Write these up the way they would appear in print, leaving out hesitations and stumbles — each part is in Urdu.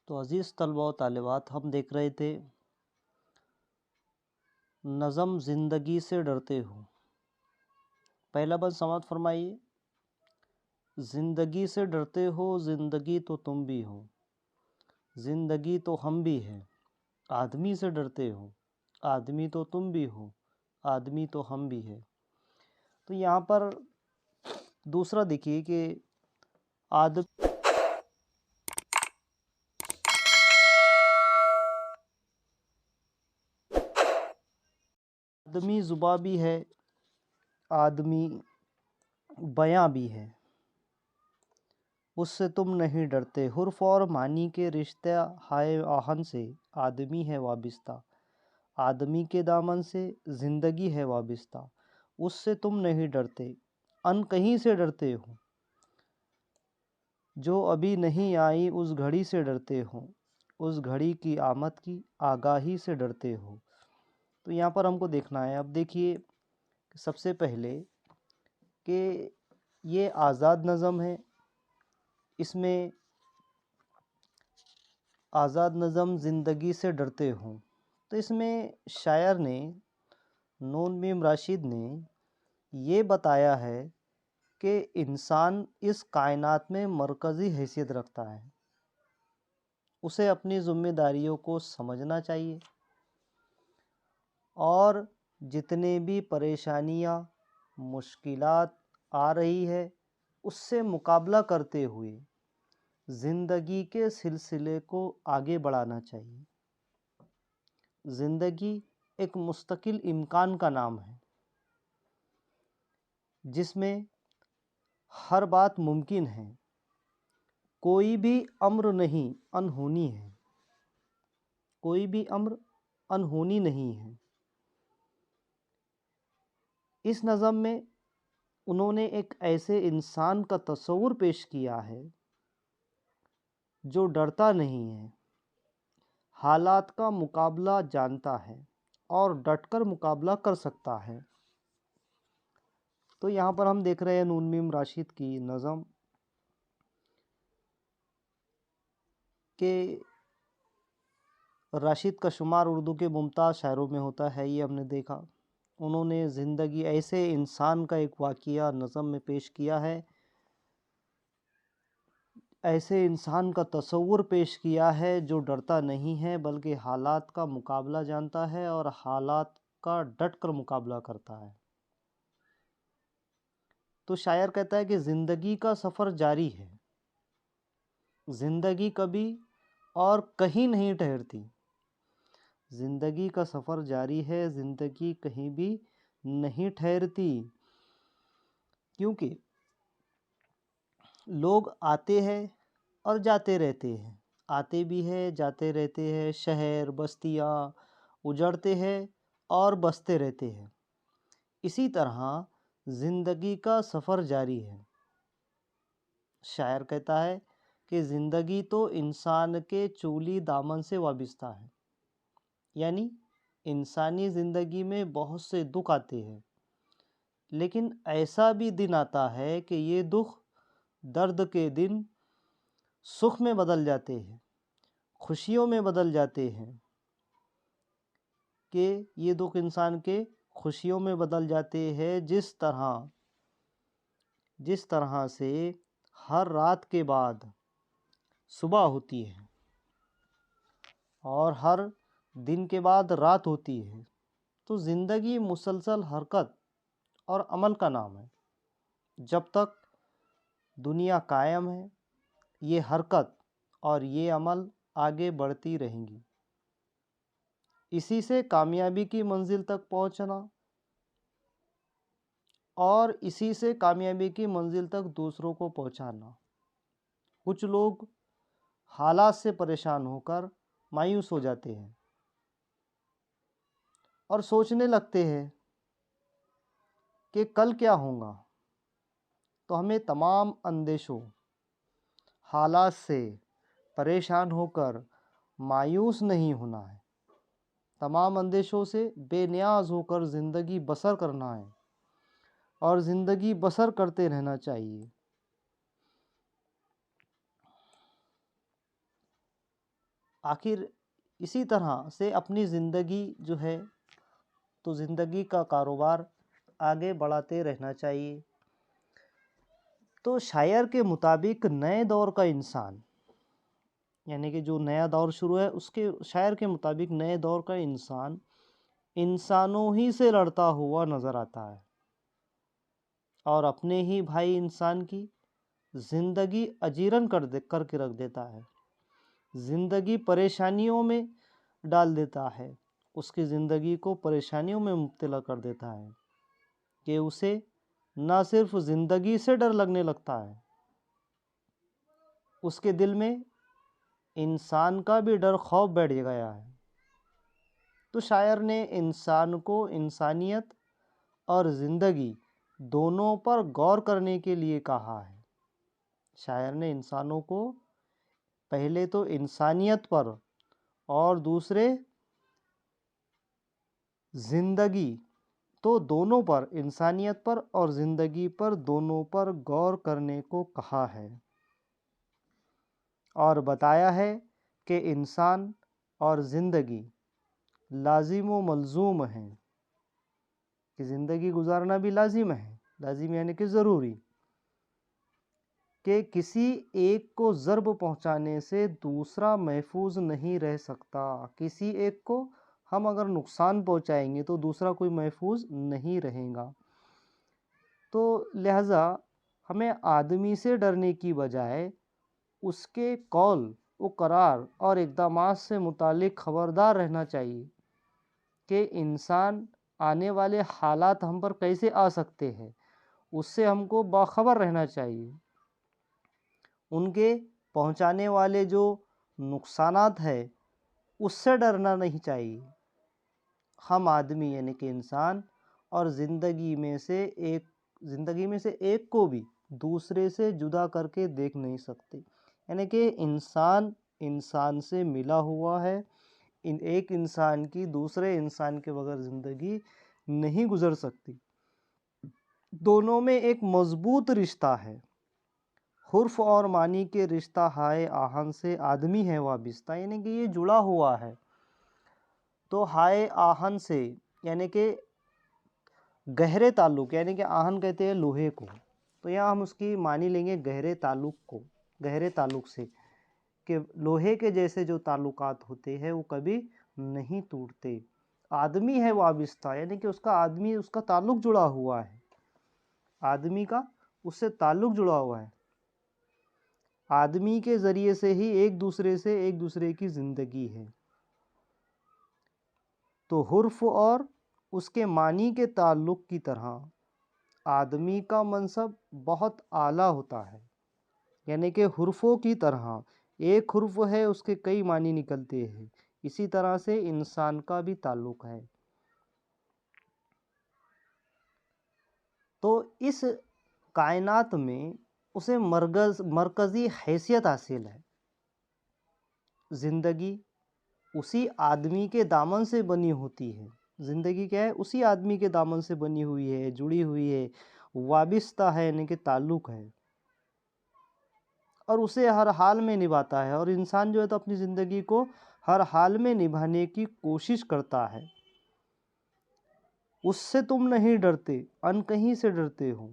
تو عزیز طلباء و طالبات، ہم دیکھ رہے تھے نظم زندگی سے ڈرتے ہو۔ پہلا بند سماعت فرمائیے۔ زندگی سے ڈرتے ہو، زندگی تو تم بھی ہو، زندگی تو ہم بھی ہیں۔ آدمی سے ڈرتے ہو، آدمی تو تم بھی ہو، آدمی تو ہم بھی ہیں۔ تو یہاں پر دوسرا دیکھیے کہ آدمی زباں بھی ہے، آدمی بیاں بھی ہے، اس سے تم نہیں ڈرتے۔ حرف اور معنی کے رشتہ ہائے آہن سے آدمی ہے وابستہ، آدمی کے دامن سے زندگی ہے وابستہ، اس سے تم نہیں ڈرتے۔ ان کہیں سے ڈرتے ہو، جو ابھی نہیں آئی اس گھڑی سے ڈرتے ہو، اس گھڑی کی آمد کی آگاہی سے ڈرتے ہو۔ تو یہاں پر ہم کو دیکھنا ہے۔ اب دیکھیے سب سے پہلے کہ یہ آزاد نظم ہے، اس میں آزاد نظم زندگی سے ڈرتے ہوں، تو اس میں شاعر نے نون میم راشد نے یہ بتایا ہے کہ انسان اس کائنات میں مرکزی حیثیت رکھتا ہے، اسے اپنی ذمہ داریوں کو سمجھنا چاہیے، اور جتنے بھی پریشانیاں مشکلات آ رہی ہے اس سے مقابلہ کرتے ہوئے زندگی کے سلسلے کو آگے بڑھانا چاہیے۔ زندگی ایک مستقل امکان کا نام ہے جس میں ہر بات ممکن ہے، کوئی بھی امر نہیں انہونی ہے، کوئی بھی امر انہونی نہیں ہے۔ اس نظم میں انہوں نے ایک ایسے انسان کا تصور پیش کیا ہے جو ڈرتا نہیں ہے، حالات کا مقابلہ جانتا ہے اور ڈٹ کر مقابلہ کر سکتا ہے۔ تو یہاں پر ہم دیکھ رہے ہیں نون میم راشد کی نظم کہ راشد کا شمار اردو کے ممتاز شاعروں میں ہوتا ہے، یہ ہم نے دیکھا۔ انہوں نے زندگی ایسے انسان کا ایک واقعہ نظم میں پیش کیا ہے، ایسے انسان کا تصور پیش کیا ہے جو ڈرتا نہیں ہے بلکہ حالات کا مقابلہ جانتا ہے اور حالات کا ڈٹ کر مقابلہ کرتا ہے۔ تو شاعر کہتا ہے کہ زندگی کا سفر جاری ہے، زندگی کبھی اور کہیں نہیں ٹھہرتی، زندگی کا سفر جاری ہے، زندگی کہیں بھی نہیں ٹھہرتی، کیونکہ لوگ آتے ہیں اور جاتے رہتے ہیں، آتے بھی ہیں جاتے رہتے ہیں، شہر بستیاں اجڑتے ہیں اور بستے رہتے ہیں، اسی طرح زندگی کا سفر جاری ہے۔ شاعر کہتا ہے کہ زندگی تو انسان کے چولی دامن سے وابستہ ہے، یعنی انسانی زندگی میں بہت سے دکھ آتے ہیں، لیکن ایسا بھی دن آتا ہے کہ یہ دکھ درد کے دن سکھ میں بدل جاتے ہیں، خوشیوں میں بدل جاتے ہیں، کہ یہ دکھ انسان کے خوشیوں میں بدل جاتے ہیں، جس طرح سے ہر رات کے بعد صبح ہوتی ہے اور ہر دن کے بعد رات ہوتی ہے۔ تو زندگی مسلسل حرکت اور عمل کا نام ہے، جب تک دنیا قائم ہے یہ حرکت اور یہ عمل آگے بڑھتی رہیں گی، اسی سے کامیابی کی منزل تک پہنچنا اور اسی سے کامیابی کی منزل تک دوسروں کو پہنچانا۔ کچھ لوگ حالات سے پریشان ہو کر مایوس ہو جاتے ہیں اور سوچنے لگتے ہیں کہ کل کیا ہوگا۔ تو ہمیں تمام اندیشوں، حالات سے پریشان ہو کر مایوس نہیں ہونا ہے، تمام اندیشوں سے بے نیاز ہو کر زندگی بسر کرنا ہے اور زندگی بسر کرتے رہنا چاہیے۔ آخر اسی طرح سے اپنی زندگی جو ہے تو زندگی کا کاروبار آگے بڑھاتے رہنا چاہیے۔ تو شاعر کے مطابق نئے دور کا انسان، یعنی کہ جو نیا دور شروع ہے اس کے شاعر کے مطابق نئے دور کا انسان انسانوں ہی سے لڑتا ہوا نظر آتا ہے اور اپنے ہی بھائی انسان کی زندگی اجیرن کر کے رکھ دیتا ہے، زندگی پریشانیوں میں ڈال دیتا ہے، اس کی زندگی کو پریشانیوں میں مبتلا کر دیتا ہے کہ اسے نہ صرف زندگی سے ڈر لگنے لگتا ہے، اس کے دل میں انسان کا بھی ڈر خوف بیٹھ گیا ہے۔ تو شاعر نے انسان کو انسانیت اور زندگی دونوں پر غور کرنے کے لیے کہا ہے۔ شاعر نے انسانوں کو پہلے تو انسانیت پر اور دوسرے زندگی، تو دونوں پر، انسانیت پر اور زندگی پر، دونوں پر غور کرنے کو کہا ہے اور بتایا ہے کہ انسان اور زندگی لازم و ملزوم ہیں، کہ زندگی گزارنا بھی لازم ہے، لازم یعنی کہ ضروری، کہ کسی ایک کو ضرب پہنچانے سے دوسرا محفوظ نہیں رہ سکتا، کسی ایک کو ہم اگر نقصان پہنچائیں گے تو دوسرا کوئی محفوظ نہیں رہے گا۔ تو لہٰذا ہمیں آدمی سے ڈرنے کی بجائے اس کے قول و قرار اور اقدامات سے متعلق خبردار رہنا چاہیے کہ انسان آنے والے حالات ہم پر کیسے آ سکتے ہیں، اس سے ہم کو باخبر رہنا چاہیے، ان کے پہنچانے والے جو نقصانات ہیں اس سے ڈرنا نہیں چاہیے۔ ہم آدمی یعنی کہ انسان اور زندگی میں سے ایک کو بھی دوسرے سے جدا کر کے دیکھ نہیں سکتے، یعنی کہ انسان سے ملا ہوا ہے، ایک انسان کی دوسرے انسان کے بغیر زندگی نہیں گزر سکتی، دونوں میں ایک مضبوط رشتہ ہے، حرف اور معنی کے رشتہ ہائے آہن سے آدمی ہے وابستہ، یعنی کہ یہ جڑا ہوا ہے۔ تو ہائے آہن سے یعنی کہ گہرے تعلق، یعنی کہ آہن کہتے ہیں لوہے کو، تو یہاں ہم اس کی معنی لیں گے گہرے تعلق سے، کہ لوہے کے جیسے جو تعلقات ہوتے ہیں وہ کبھی نہیں ٹوٹتے۔ آدمی ہے وابستہ، یعنی کہ اس کا تعلق جڑا ہوا ہے، آدمی کا اس سے تعلق جڑا ہوا ہے، آدمی کے ذریعے سے ہی ایک دوسرے کی زندگی ہے۔ تو حرف اور اس کے معنی کے تعلق کی طرح آدمی کا منصب بہت اعلیٰ ہوتا ہے، یعنی کہ حرفوں کی طرح ایک حرف ہے اس کے کئی معنی نکلتے ہیں، اسی طرح سے انسان کا بھی تعلق ہے۔ تو اس کائنات میں اسے مرکزی حیثیت حاصل ہے، زندگی اسی آدمی کے دامن سے بنی ہوتی ہے، زندگی کیا ہے؟ اسی آدمی کے دامن سے بنی ہوئی ہے، جڑی ہوئی ہے، وابستہ ہے، یعنی کہ تعلق ہے، اور اسے ہر حال میں نبھاتا ہے، اور انسان جو ہے تو اپنی زندگی کو ہر حال میں نبھانے کی کوشش کرتا ہے۔ اس سے تم نہیں ڈرتے، ان کہیں سے ڈرتے ہو،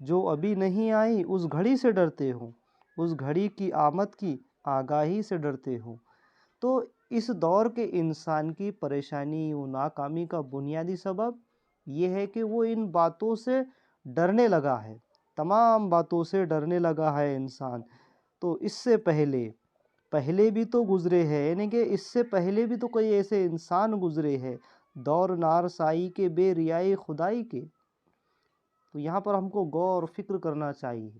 جو ابھی نہیں آئی اس گھڑی سے ڈرتے ہو، اس گھڑی کی آمد کی آگاہی سے ڈرتے ہو۔ تو اس دور کے انسان کی پریشانی و ناکامی کا بنیادی سبب یہ ہے کہ وہ ان باتوں سے ڈرنے لگا ہے، تمام باتوں سے ڈرنے لگا ہے انسان۔ تو اس سے پہلے بھی تو گزرے ہیں، یعنی کہ اس سے پہلے بھی تو کوئی ایسے انسان گزرے ہیں، دور نارسائی کے بے ریائی خدائی کے۔ تو یہاں پر ہم کو غور و فکر کرنا چاہیے،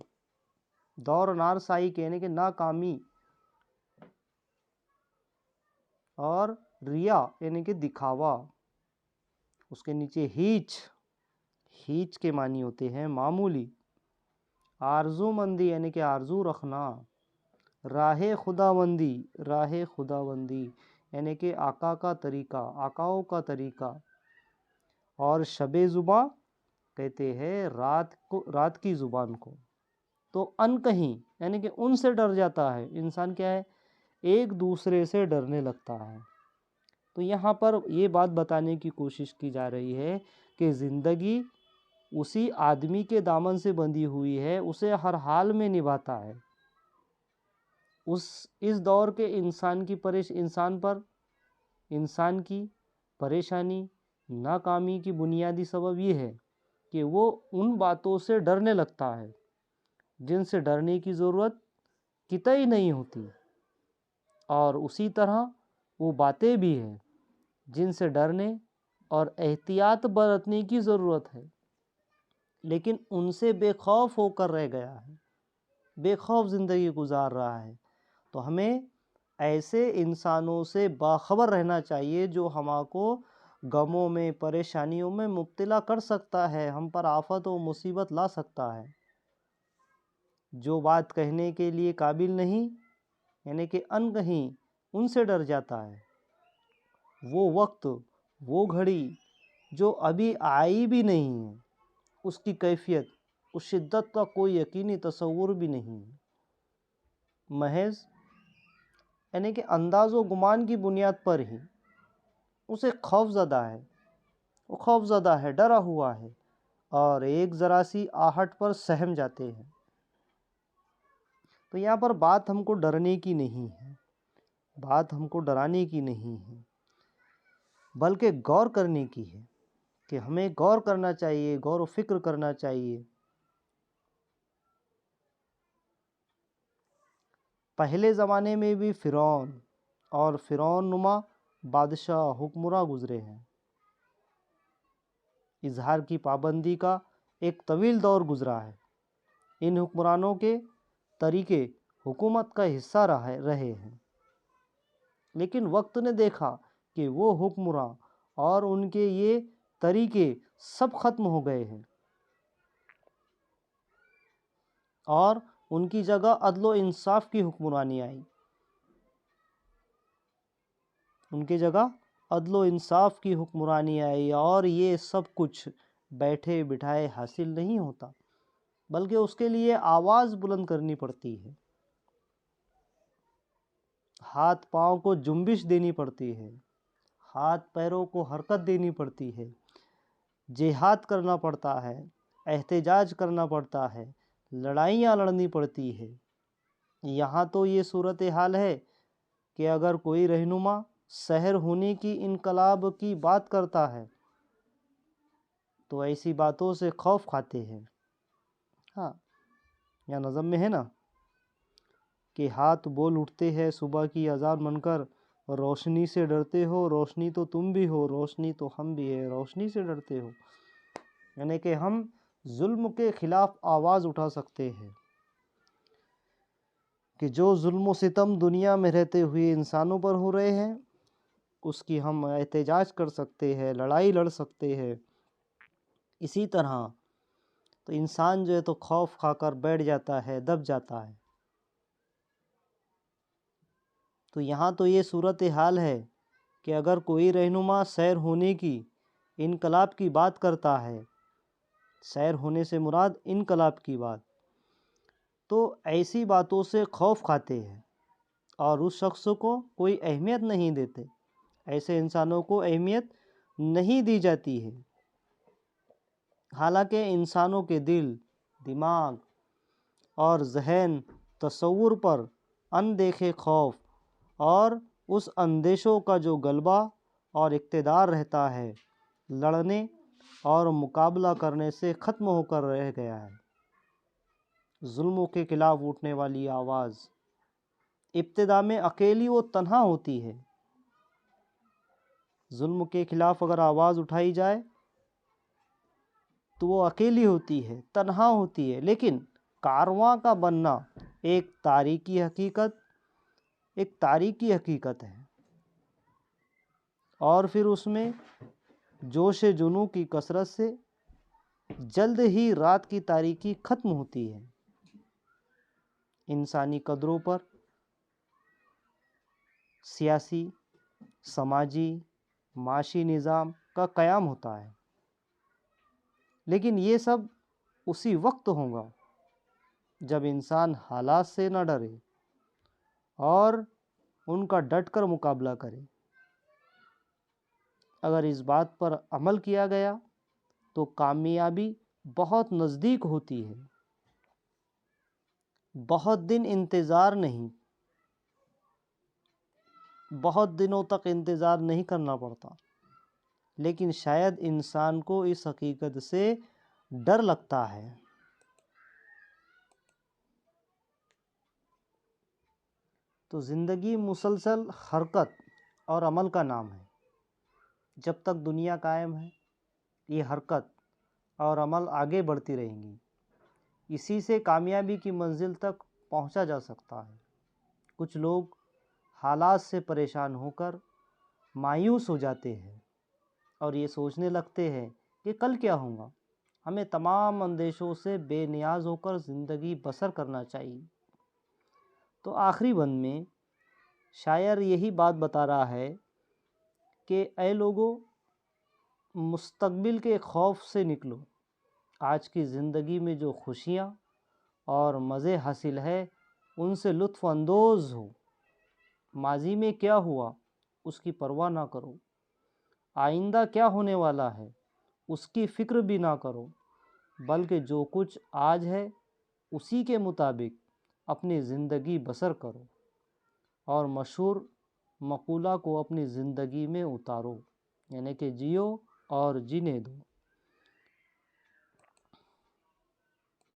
دور نارسائی کے یعنی کہ ناکامی، اور ریا یعنی کہ دکھاوا، اس کے نیچے ہیچ کے معنی ہوتے ہیں معمولی، آرزو مندی یعنی کہ آرزو رکھنا، راہ خداوندی یعنی کہ آقا کا طریقہ، آقاؤں کا طریقہ، اور شب زباں کہتے ہیں رات کی زبان کو۔ تو ان کہیں یعنی کہ ان سے ڈر جاتا ہے انسان، کیا ہے؟ ایک دوسرے سے ڈرنے لگتا ہے۔ تو یہاں پر یہ بات بتانے کی کوشش کی جا رہی ہے کہ زندگی اسی آدمی کے دامن سے بندھی ہوئی ہے، اسے ہر حال میں نبھاتا ہے۔ اس دور کے انسان کی پریشانی، ناکامی کی بنیادی سبب یہ ہے کہ وہ ان باتوں سے ڈرنے لگتا ہے جن سے ڈرنے کی ضرورت قطعی نہیں ہوتی، اور اسی طرح وہ باتیں بھی ہیں جن سے ڈرنے اور احتیاط برتنے کی ضرورت ہے، لیکن ان سے بے خوف ہو کر رہ گیا ہے، بے خوف زندگی گزار رہا ہے۔ تو ہمیں ایسے انسانوں سے باخبر رہنا چاہیے جو ہم کو غموں میں، پریشانیوں میں مبتلا کر سکتا ہے، ہم پر آفت و مصیبت لا سکتا ہے۔ جو بات کہنے کے لیے قابل نہیں، یعنی کہ انکہیں، ان سے ڈر جاتا ہے۔ وہ وقت، وہ گھڑی جو ابھی آئی بھی نہیں ہے، اس کی کیفیت، اس شدت کا کوئی یقینی تصور بھی نہیں ہے۔ محض یعنی کہ انداز و گمان کی بنیاد پر ہی اسے خوف زدہ ہے، وہ خوف زدہ ہے، ڈرا ہوا ہے، اور ایک ذرا سی آہٹ پر سہم جاتے ہیں۔ تو یہاں پر بات ہم کو ڈرنے کی نہیں ہے، بات ہم کو ڈرانے کی نہیں ہے، بلکہ غور کرنے کی ہے کہ ہمیں غور کرنا چاہیے، غور و فکر کرنا چاہیے۔ پہلے زمانے میں بھی فرعون اور فرعون نما بادشاہ، حکمراں گزرے ہیں۔ اظہار کی پابندی کا ایک طویل دور گزرا ہے۔ ان حکمرانوں کے طریقے حکومت کا حصہ رہے ہیں، لیکن وقت نے دیکھا کہ وہ حکمراں اور ان کے یہ طریقے سب ختم ہو گئے ہیں، اور ان کی جگہ عدل و انصاف کی حکمرانی آئی۔ ان کی جگہ عدل و انصاف کی حکمرانی آئی، اور یہ سب کچھ بیٹھے بٹھائے حاصل نہیں ہوتا، بلکہ اس کے لیے آواز بلند کرنی پڑتی ہے، ہاتھ پاؤں کو جنبش دینی پڑتی ہے، ہاتھ پیروں کو حرکت دینی پڑتی ہے، جہاد کرنا پڑتا ہے، احتجاج کرنا پڑتا ہے، لڑائیاں لڑنی پڑتی ہے۔ یہاں تو یہ صورتحال ہے کہ اگر کوئی رہنما سحر ہونے کی انقلاب کی بات کرتا ہے تو ایسی باتوں سے خوف کھاتے ہیں۔ ہاں، یہاں نظم میں ہے نا کہ ہاتھ بول اٹھتے ہیں صبح کی اذان من کر، روشنی سے ڈرتے ہو، روشنی تو تم بھی ہو، روشنی تو ہم بھی ہیں، روشنی سے ڈرتے ہو۔ یعنی کہ ہم ظلم کے خلاف آواز اٹھا سکتے ہیں کہ جو ظلم و ستم دنیا میں رہتے ہوئے انسانوں پر ہو رہے ہیں، اس کی ہم احتجاج کر سکتے ہیں، لڑائی لڑ سکتے ہیں۔ اسی طرح تو انسان جو ہے تو خوف کھا کر بیٹھ جاتا ہے، دب جاتا ہے۔ تو یہاں تو یہ صورتحال ہے کہ اگر کوئی رہنما سیر ہونے کی، انقلاب کی بات کرتا ہے، سیر ہونے سے مراد انقلاب کی بات، تو ایسی باتوں سے خوف کھاتے ہیں اور اس شخص کو کوئی اہمیت نہیں دیتے، ایسے انسانوں کو اہمیت نہیں دی جاتی ہے۔ حالانکہ انسانوں کے دل، دماغ اور ذہن تصور پر اندیکھے خوف اور اس اندیشوں کا جو غلبہ اور اقتدار رہتا ہے، لڑنے اور مقابلہ کرنے سے ختم ہو کر رہ گیا ہے۔ ظلموں کے خلاف اٹھنے والی آواز ابتدا میں اکیلی و تنہا ہوتی ہے۔ ظلم کے خلاف اگر آواز اٹھائی جائے تو وہ اکیلی ہوتی ہے، تنہا ہوتی ہے، لیکن کارواں کا بننا ایک تاریخی حقیقت ہے، اور پھر اس میں جوش جنوں کی کثرت سے جلد ہی رات کی تاریکی ختم ہوتی ہے۔ انسانی قدروں پر سیاسی، سماجی، معاشی نظام کا قیام ہوتا ہے، لیکن یہ سب اسی وقت ہوگا جب انسان حالات سے نہ ڈرے اور ان کا ڈٹ کر مقابلہ کرے۔ اگر اس بات پر عمل کیا گیا تو کامیابی بہت نزدیک ہوتی ہے۔ بہت دن انتظار نہیں، بہت دنوں تک انتظار نہیں کرنا پڑتا، لیکن شاید انسان کو اس حقیقت سے ڈر لگتا ہے۔ تو زندگی مسلسل حرکت اور عمل کا نام ہے۔ جب تک دنیا قائم ہے یہ حرکت اور عمل آگے بڑھتی رہیں گی۔ اسی سے کامیابی کی منزل تک پہنچا جا سکتا ہے۔ کچھ لوگ حالات سے پریشان ہو کر مایوس ہو جاتے ہیں اور یہ سوچنے لگتے ہیں کہ کل کیا ہوگا۔ ہمیں تمام اندیشوں سے بے نیاز ہو کر زندگی بسر کرنا چاہیے۔ تو آخری بند میں شاعر یہی بات بتا رہا ہے کہ اے لوگو، مستقبل کے خوف سے نکلو۔ آج کی زندگی میں جو خوشیاں اور مزے حاصل ہے ان سے لطف اندوز ہو۔ ماضی میں کیا ہوا اس کی پرواہ نہ کرو، آئندہ کیا ہونے والا ہے اس کی فکر بھی نہ کرو، بلکہ جو کچھ آج ہے اسی کے مطابق اپنی زندگی بسر کرو اور مشہور مقولہ کو اپنی زندگی میں اتارو، یعنی کہ جیو اور جینے دو۔